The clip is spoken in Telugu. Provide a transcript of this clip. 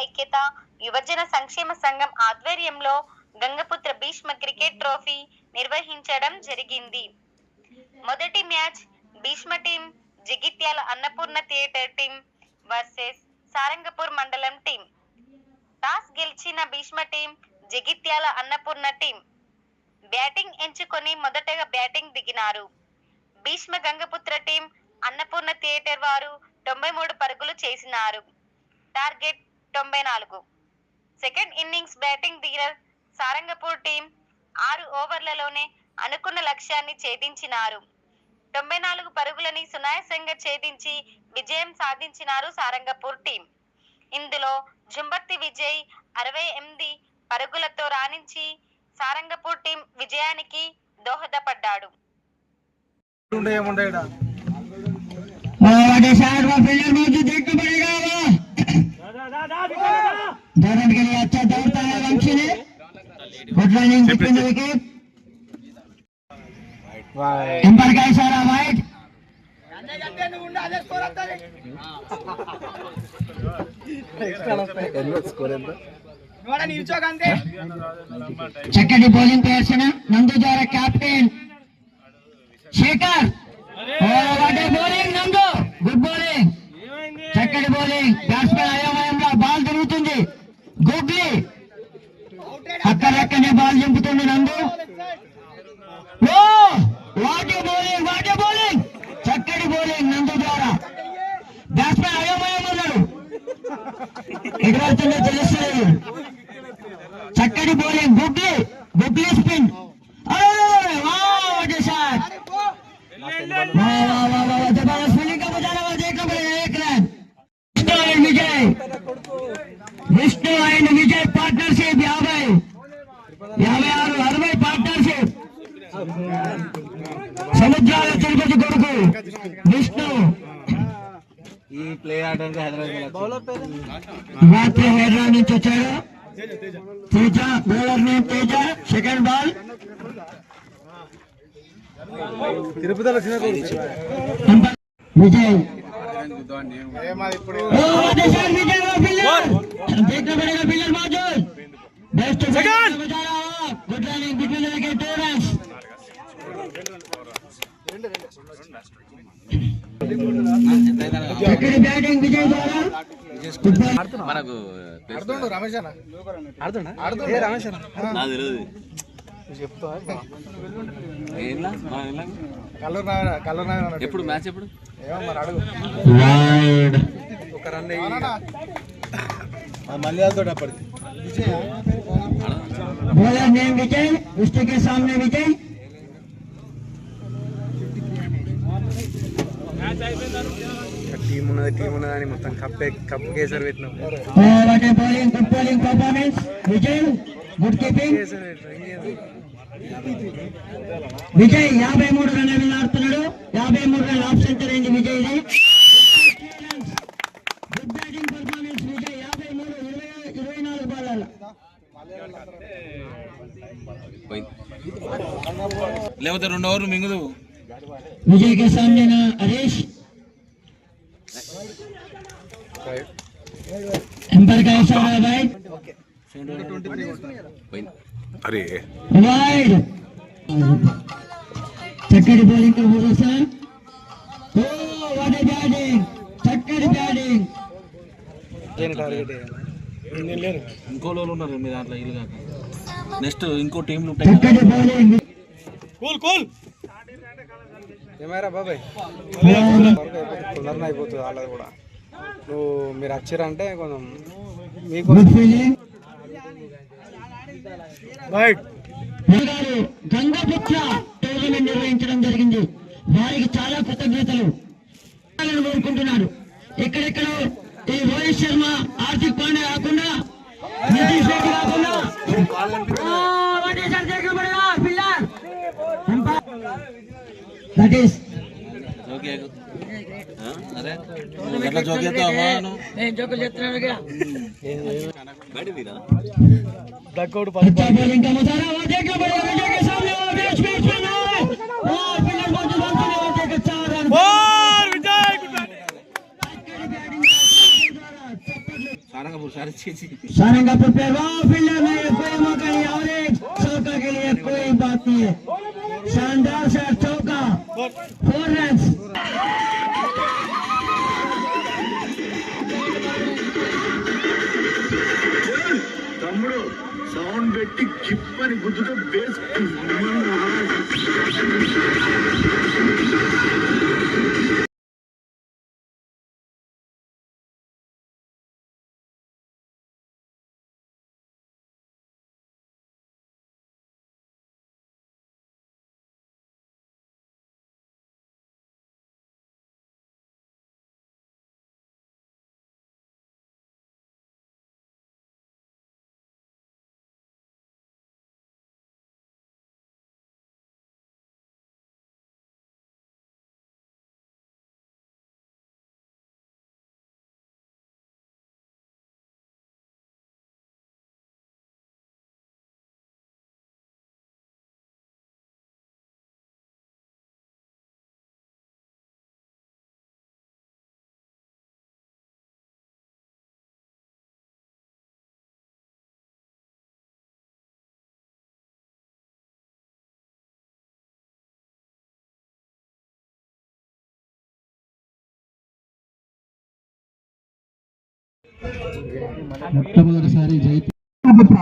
ఐక్యత యువజన సంక్షేమ సంఘం ఆధ్వర్యంలో గంగపుత్ర భీష్మ క్రికెట్ ట్రోఫీ నిర్వహించడం జరిగింది. మొదటి match Bhishma team Jagtial Annapurna theatre team versus Sarangapur మండలం టీం. టాస్ గెలిచిన Bhishma team Jagtial Annapurna team batting ఎంచుకొని మొదటగా బ్యాటింగ్ దిగినారు. భీష్మ గంగపుత్ర టీం అన్నపూర్ణ థియేటర్ వారు 93 పరుగులు చేసినారు. టార్గెట్ 94. సెకండ్ ఇన్నింగ్స్ బ్యాటింగ్ దిగిన సారంగపూర్ టీం 6 ఓవర్లలోనే అనుకున్న లక్ష్యాన్ని ఛేదించినారు. 94 పరుగులని సునాయాసంగా ఛేదించి విజయం సాధించినారు సారంగపూర్ టీం. ఇందులో జుంబర్తి విజయ్ 68 పరుగులతో రాణించి సారంగపూర్ టీం విజయానికి దోహదపడ్డాడు. చక్కటి బౌలింగ్ ప్రదర్శన నందు ద్వారా కెప్టెన్ శేఖర్. బౌలింగ్ నందు, గుడ్ బౌలింగ్, చక్కటి బౌలింగ్. బ్యాట్స్మెన్ అయోమయంలో బాల్ తిరుగుతుంది. గూగ్లీ అక్కడక్కడనే బాల్ చంపుతుంది నందు. వాటే బౌలింగ్, చక్కటి బౌలింగ్ నందు ద్వారా. బ్యాట్స్మెన్ అయోమయం ఉన్నాడు, ఎదురవుతుందో తెలుస్తలేదు. చక్కటి bowling, googly spin. Vishnu and Vijay partnership 56-60 partnership. Samudrala Tirupati కొడుకు విష్ణు ఈ ప్లే ఆడడానికి రాత్రి హైదరాబాద్ నుంచి వచ్చాడు. Teja bowler name Teja. Second ball తిరుపతిలో Vijay. Good running between the wicket, 2 runs. చక్కటి బ్యాటింగ్ విజయ్ ద్వారా. మనకు ఎప్పుడు మ్యాచ్ ఎప్పుడు ఒక రన్ మళ్ళీ అప్పటికి बॉलर नेम विजय, विष्णु के सामने विजय. టీం ఉన్నదని మొత్తం కప్పు కేసరి పెట్టినాం. बॉलिंग, गुड बॉलिंग परफॉर्मेंस विजय, गुड कीपिंग. విజయ్ 53 రన్లు ఆడుతున్నాడు. 53 రన్ల హాఫ్ సెంచరీ అయింది Vijay. Good batting performance Vijay. 24 ball లేకపోతే 2 ఓవర్లు మింగుదు. विजय के सामने ना हरीश. एम्पायर का इशारा है भाई. अरे वाइड. चक्कर बॉलिंग का भरोसा. ओ व्हाट ए बैटिंग, चक्कर बैटिंग. ఇంకో లోలు ఉన్నారు మీ దాంట్లో ఇల్లు కాక. నెక్స్ట్ ఇంకో టీంలు ఉంటాయి. చక్కటి బౌలింగ్. కూల్ ఏమైరా బాబాయ్ తొందరగా అయిపోతుంది వాళ్ళది కూడా. మీరు వచ్చారంటే కొంచెం మీకు గంగపుత్ర టోర్నమెంట్ నిర్వహించడం జరిగింది. వారికి చాలా కృతజ్ఞతలు కోరుకుంటున్నారు. ఎక్కడెక్కడో ఈ రోహిత్ శర్మ, హార్దిక్ పాండ్యా కాకుండా, నితీష్ రెడ్డి కాకుండా సారంగపూర్ सारे चीज सारंगापुर पहलवान फील्डर में कोई मौका नहीं और एक चौका के लिए कोई बात नहीं है। शानदार से चौका 4 रन। తమ్ముడు సౌండ్ పెట్టి కిప్పని గుద్దుతో బేస్ మొట్టమొదటిసారి జైపుత్ర